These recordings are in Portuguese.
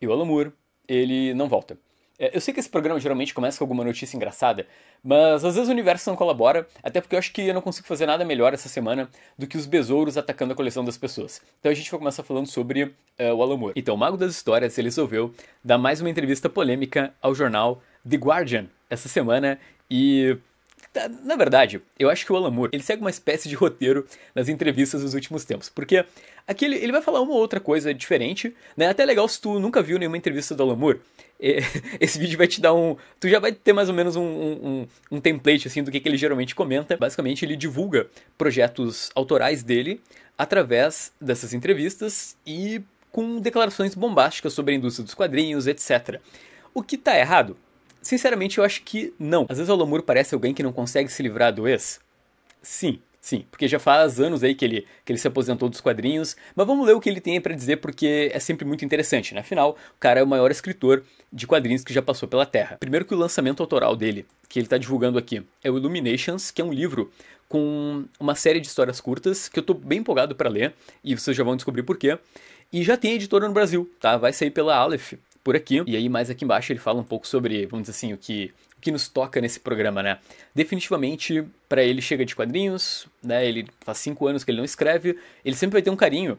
E o Alan Moore, ele não volta. Eu sei que esse programa geralmente começa com alguma notícia engraçada, mas às vezes o universo não colabora, até porque eu acho que eu não consigo fazer nada melhor essa semana do que os besouros atacando a coleção das pessoas. Então a gente vai começar falando sobre o Alan Moore. Então, o Mago das Histórias, ele resolveu dar mais uma entrevista polêmica ao jornal The Guardian essa semana e... Na verdade, eu acho que o Alan Moore, ele segue uma espécie de roteiro nas entrevistas dos últimos tempos, porque aqui ele vai falar uma ou outra coisa diferente, né? Até legal se tu nunca viu nenhuma entrevista do Alan Moore, esse vídeo vai te dar um... Tu já vai ter mais ou menos um template, assim, do que ele geralmente comenta. Basicamente, ele divulga projetos autorais dele através dessas entrevistas e com declarações bombásticas sobre a indústria dos quadrinhos, etc. O que tá errado? Sinceramente, eu acho que não. Às vezes o Alan Moore parece alguém que não consegue se livrar do ex. Sim, sim, porque já faz anos aí que ele se aposentou dos quadrinhos, mas vamos ler o que ele tem pra dizer porque é sempre muito interessante, né? Afinal, o cara é o maior escritor de quadrinhos que já passou pela Terra. Primeiro que o lançamento autoral dele, que ele tá divulgando aqui, é o Illuminations, que é um livro com uma série de histórias curtas que eu tô bem empolgado pra ler, e vocês já vão descobrir por quê. E já tem editora no Brasil, tá? Vai sair pela Aleph por aqui. E aí, mais aqui embaixo, ele fala um pouco sobre, vamos dizer assim, o que nos toca nesse programa, né? Definitivamente, pra ele chega de quadrinhos, né? Ele faz 5 anos que ele não escreve, ele sempre vai ter um carinho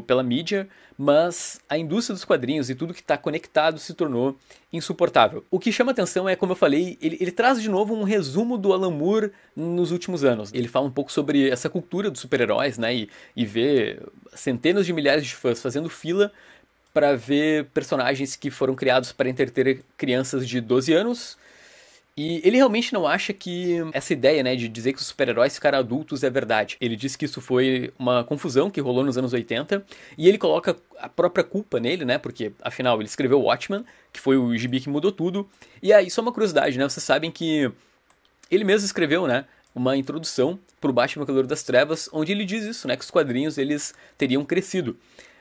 pela mídia, mas a indústria dos quadrinhos e tudo que está conectado se tornou insuportável. O que chama atenção é, como eu falei, ele traz de novo um resumo do Alan Moore nos últimos anos. Ele fala um pouco sobre essa cultura dos super-heróis, né? E vê centenas de milhares de fãs fazendo fila para ver personagens que foram criados para entreter crianças de 12 anos. E ele realmente não acha que essa ideia, né, de dizer que os super-heróis ficaram adultos é verdade. Ele diz que isso foi uma confusão que rolou nos anos 80, e ele coloca a própria culpa nele, né, porque, afinal, ele escreveu Watchmen, que foi o gibi que mudou tudo. E aí, só uma curiosidade, né, vocês sabem que ele mesmo escreveu, né, uma introdução pro Batman Cavaleiro das Trevas, onde ele diz isso, né, que os quadrinhos, eles teriam crescido.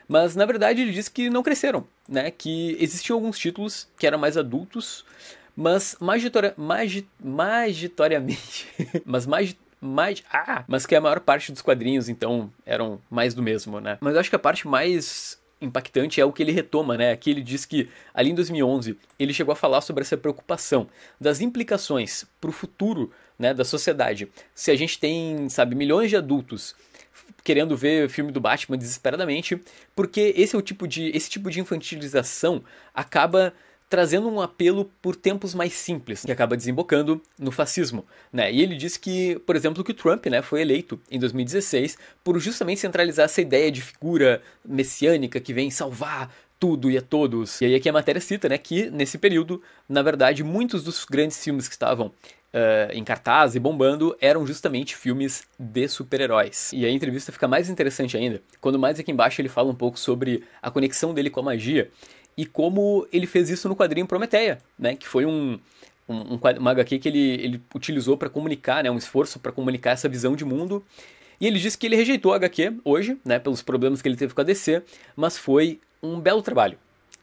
Mas, na verdade, ele diz que não cresceram, né? Que existiam alguns títulos que eram mais adultos, mas magitoriamente... mas que a maior parte dos quadrinhos, então, eram mais do mesmo, né? Mas eu acho que a parte mais impactante é o que ele retoma, né? Aqui ele diz que, ali em 2011, ele chegou a falar sobre essa preocupação das implicações para o futuro, né, da sociedade. Se a gente tem, sabe, milhões de adultos querendo ver o filme do Batman desesperadamente, porque esse tipo de infantilização acaba trazendo um apelo por tempos mais simples, que acaba desembocando no fascismo, né? E ele diz que, por exemplo, que o Trump, né, foi eleito em 2016 por justamente centralizar essa ideia de figura messiânica que vem salvar tudo e a todos. E aí aqui a matéria cita, né, que nesse período, na verdade, muitos dos grandes filmes que estavam em cartaz e bombando eram justamente filmes de super-heróis. E a entrevista fica mais interessante ainda, quando mais aqui embaixo ele fala um pouco sobre a conexão dele com a magia e como ele fez isso no quadrinho Prometeia, né, que foi uma HQ que ele utilizou para comunicar, né, um esforço para comunicar essa visão de mundo. E ele disse que ele rejeitou a HQ hoje, né, pelos problemas que ele teve com a DC, mas foi um belo trabalho,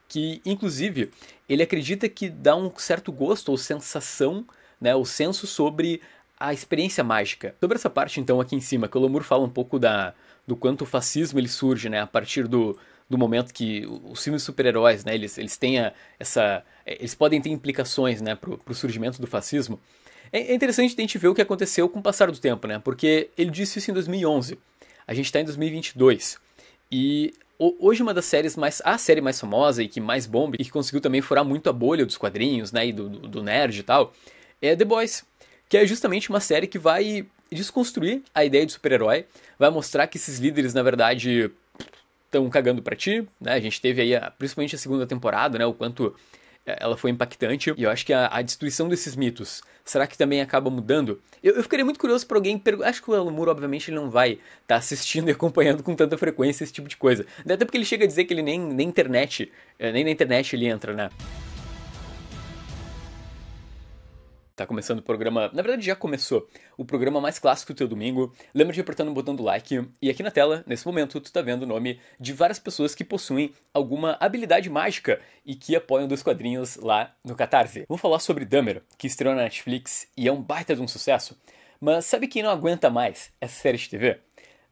que inclusive ele acredita que dá um certo gosto ou sensação, né, o senso sobre a experiência mágica. Sobre essa parte, então, aqui em cima, que o Alan Moore fala um pouco do quanto o fascismo ele surge, né, a partir do momento que os filmes de super-heróis, né, eles têm eles podem ter implicações, né, pro surgimento do fascismo. É interessante a gente ver o que aconteceu com o passar do tempo, né, porque ele disse isso em 2011. A gente está em 2022. E hoje uma das séries a série mais famosa e que mais bomba, e que conseguiu também furar muito a bolha dos quadrinhos, né, e do nerd e tal, é The Boys, que é justamente uma série que vai desconstruir a ideia de super-herói, vai mostrar que esses líderes, na verdade, estão cagando pra ti, né? A gente teve aí, principalmente a segunda temporada, né, o quanto ela foi impactante, e eu acho que a destruição desses mitos, será que também acaba mudando? Eu ficaria muito curioso pra alguém perguntar, acho que o Alan Moore, obviamente, ele não vai estar assistindo e acompanhando com tanta frequência esse tipo de coisa, até porque ele chega a dizer que ele nem na internet ele entra, né? Tá começando o programa, na verdade já começou, o programa mais clássico do teu domingo. Lembra de apertar no botão do like. E aqui na tela, nesse momento, tu tá vendo o nome de várias pessoas que possuem alguma habilidade mágica e que apoiam Dois Quadrinhos lá no Catarse. Vamos falar sobre Dahmer, que estreou na Netflix e é um baita de um sucesso. Mas sabe quem não aguenta mais essa série de TV?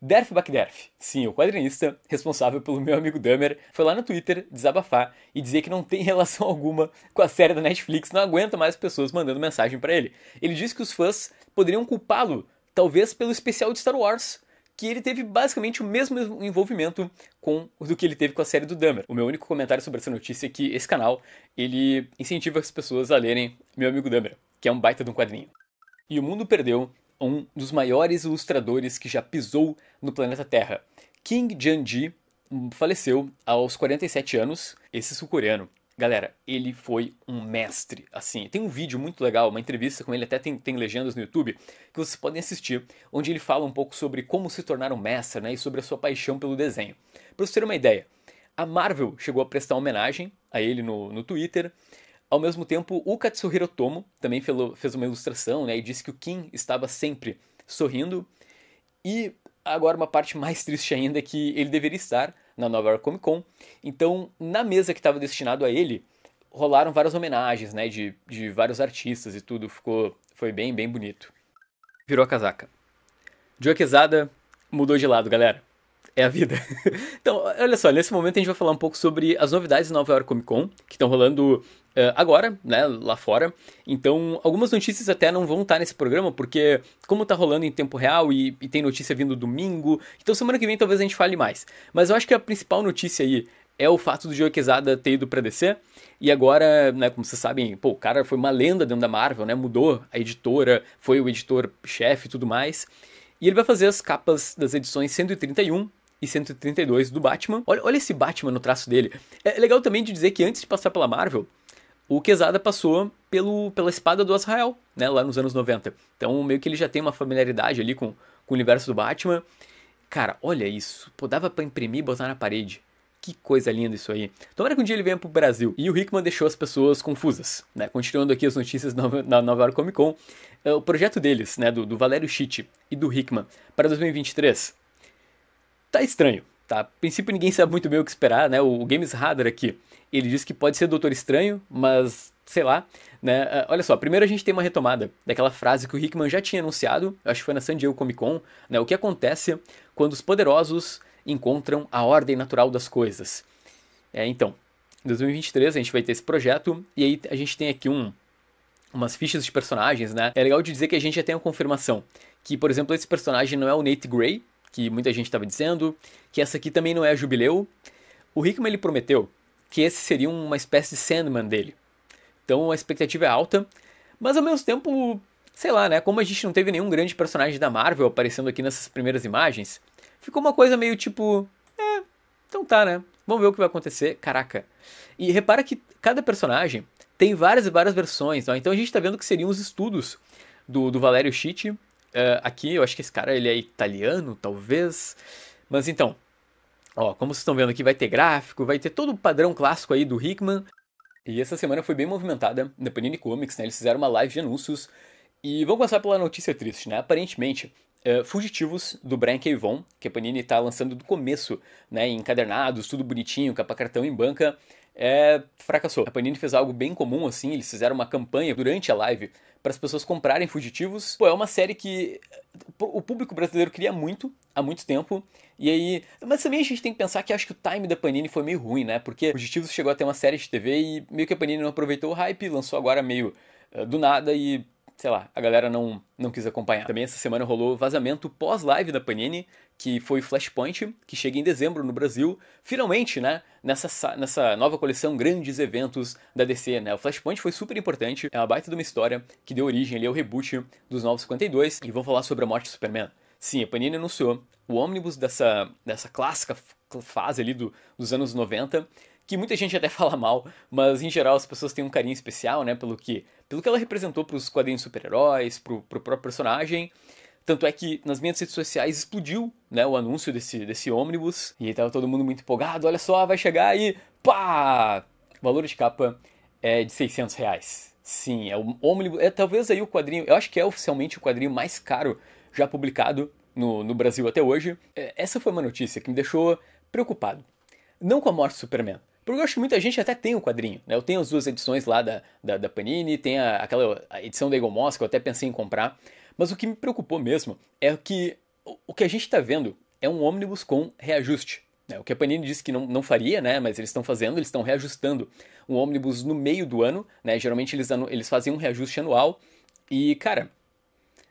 Derf Bakderf, sim, o quadrinista responsável pelo meu amigo Dahmer, foi lá no Twitter desabafar e dizer que não tem relação alguma com a série da Netflix, não aguenta mais pessoas mandando mensagem pra ele. Ele disse que os fãs poderiam culpá-lo, talvez pelo especial de Star Wars, que ele teve basicamente o mesmo envolvimento do que ele teve com a série do Dahmer. O meu único comentário sobre essa notícia é que esse canal, ele incentiva as pessoas a lerem Meu Amigo Dahmer, que é um baita de um quadrinho. E o mundo perdeu um dos maiores ilustradores que já pisou no planeta Terra. Kim Jan-ji faleceu aos 47 anos, esse sul-coreano. Galera, ele foi um mestre, assim. Tem um vídeo muito legal, uma entrevista com ele, até tem legendas no YouTube, que vocês podem assistir, onde ele fala um pouco sobre como se tornar um mestre, né, e sobre a sua paixão pelo desenho. Pra vocês terem uma ideia, a Marvel chegou a prestar homenagem a ele no Twitter. Ao mesmo tempo, o Katsuhiro Otomo também fez uma ilustração, né, e disse que o Kim estava sempre sorrindo. E agora uma parte mais triste ainda é que ele deveria estar na Nova York Comic Con. Então, na mesa que estava destinado a ele, rolaram várias homenagens, né, de vários artistas e tudo. Foi bem bonito. Virou a casaca. Joe Quesada mudou de lado, galera. É a vida. Então, olha só, nesse momento a gente vai falar um pouco sobre as novidades da Nova York Comic Con, que estão rolando agora, né, lá fora. Então, algumas notícias até não vão estar nesse programa, porque como tá rolando em tempo real e tem notícia vindo domingo, então semana que vem talvez a gente fale mais. Mas eu acho que a principal notícia aí é o fato do Joe Quesada ter ido pra DC, e agora, né, como vocês sabem, pô, o cara foi uma lenda dentro da Marvel, né, mudou a editora, foi o editor-chefe e tudo mais. E ele vai fazer as capas das edições 131 e 132 do Batman. Olha esse Batman no traço dele. É legal também de dizer que antes de passar pela Marvel, o Quesada passou pela Espada do Azrael, né, lá nos anos 90. Então meio que ele já tem uma familiaridade ali com o universo do Batman. Cara, olha isso. Pô, dava pra imprimir e botar na parede. Que coisa linda isso aí. Tomara que um dia ele venha pro Brasil. E o Hickman deixou as pessoas confusas, né? Continuando aqui as notícias na Nova York Comic Con. O projeto deles, né, do Valério Schitt e do Hickman para 2023 tá estranho, tá? A princípio ninguém sabe muito bem o que esperar, né? O Games Radar aqui, ele diz que pode ser Doutor Estranho, mas sei lá, né? Olha só, primeiro a gente tem uma retomada daquela frase que o Hickman já tinha anunciado, acho que foi na San Diego Comic Con, né? O que acontece quando os poderosos encontram a ordem natural das coisas. Então, em 2023 a gente vai ter esse projeto, e aí a gente tem aqui umas fichas de personagens, né? É legal de dizer que a gente já tem a confirmação que, por exemplo, esse personagem não é o Nate Gray, que muita gente estava dizendo, que essa aqui também não é a Jubileu. O Hickman ele prometeu que esse seria uma espécie de Sandman dele. Então a expectativa é alta, mas ao mesmo tempo, sei lá, né? Como a gente não teve nenhum grande personagem da Marvel aparecendo aqui nessas primeiras imagens, ficou uma coisa meio tipo, então tá, né? Vamos ver o que vai acontecer. Caraca. E repara que cada personagem tem várias e várias versões, ó. Então a gente tá vendo que seriam os estudos do Valério Schitt. Aqui, eu acho que esse cara ele é italiano, talvez. Mas então, ó, como vocês estão vendo aqui, vai ter gráfico, vai ter todo o padrão clássico aí do Hickman. E essa semana foi bem movimentada na Panini Comics, né? Eles fizeram uma live de anúncios. E vamos começar pela notícia triste, né? Aparentemente, Fugitivos, do Brian K. Vaughan, que a Panini tá lançando do começo, né? Encadernados, tudo bonitinho, capa cartão em banca, fracassou. A Panini fez algo bem comum, assim, eles fizeram uma campanha durante a live para as pessoas comprarem Fugitivos. Pô, é uma série que o público brasileiro queria muito, há muito tempo, e aí... Mas também a gente tem que pensar que acho que o time da Panini foi meio ruim, né? Porque Fugitivos chegou a ter uma série de TV e meio que a Panini não aproveitou o hype, lançou agora meio do nada e... sei lá, a galera não quis acompanhar. Também essa semana rolou vazamento pós-live da Panini, que foi Flashpoint, que chega em dezembro no Brasil. Finalmente, né, nessa nova coleção Grandes Eventos da DC, né. O Flashpoint foi super importante, é uma baita de uma história que deu origem ali ao reboot dos Novos 52, e vamos falar sobre a morte do Superman. Sim, a Panini anunciou o ônibus dessa clássica fase ali dos anos 90, que muita gente até fala mal, mas em geral as pessoas têm um carinho especial, né, pelo que ela representou para os quadrinhos super-heróis, pro próprio personagem. Tanto é que nas minhas redes sociais explodiu, né, o anúncio desse ônibus, e aí tava todo mundo muito empolgado, olha só, vai chegar e pá! O valor de capa é de R$600. Sim, é o ônibus, talvez aí o quadrinho, eu acho que é oficialmente o quadrinho mais caro já publicado no Brasil até hoje. Essa foi uma notícia que me deixou preocupado. Não com a morte do Superman, porque eu acho que muita gente até tem o quadrinho, né? Eu tenho as duas edições lá da Panini, tem a edição da Eagle Moss, que eu até pensei em comprar. Mas o que me preocupou mesmo é que o que a gente está vendo é um ônibus com reajuste. O que a Panini disse que não faria, né? Mas eles estão fazendo, eles estão reajustando um ônibus no meio do ano, né? Geralmente eles fazem um reajuste anual. E, cara,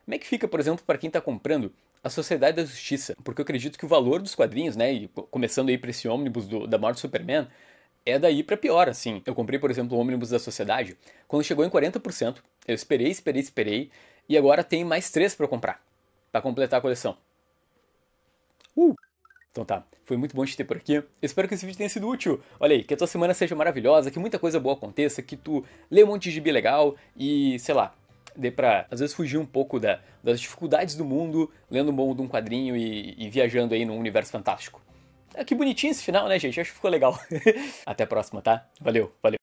como é que fica, por exemplo, para quem está comprando a Sociedade da Justiça? Porque eu acredito que o valor dos quadrinhos, né? E começando aí para esse ônibus da morte do Superman, é daí para pior, assim. Eu comprei, por exemplo, o ônibus da Sociedade, quando chegou em 40%. Eu esperei, e agora tem mais 3 para comprar, para completar a coleção. Então tá, foi muito bom te ter por aqui. Eu espero que esse vídeo tenha sido útil. Olha aí, que a tua semana seja maravilhosa, que muita coisa boa aconteça, que tu lê um monte de gibi legal e, sei lá, dê pra, às vezes, fugir um pouco das dificuldades do mundo, lendo um bom de um quadrinho e viajando aí num universo fantástico. Que bonitinho esse final, né, gente? Acho que ficou legal. Até a próxima, tá? Valeu, valeu.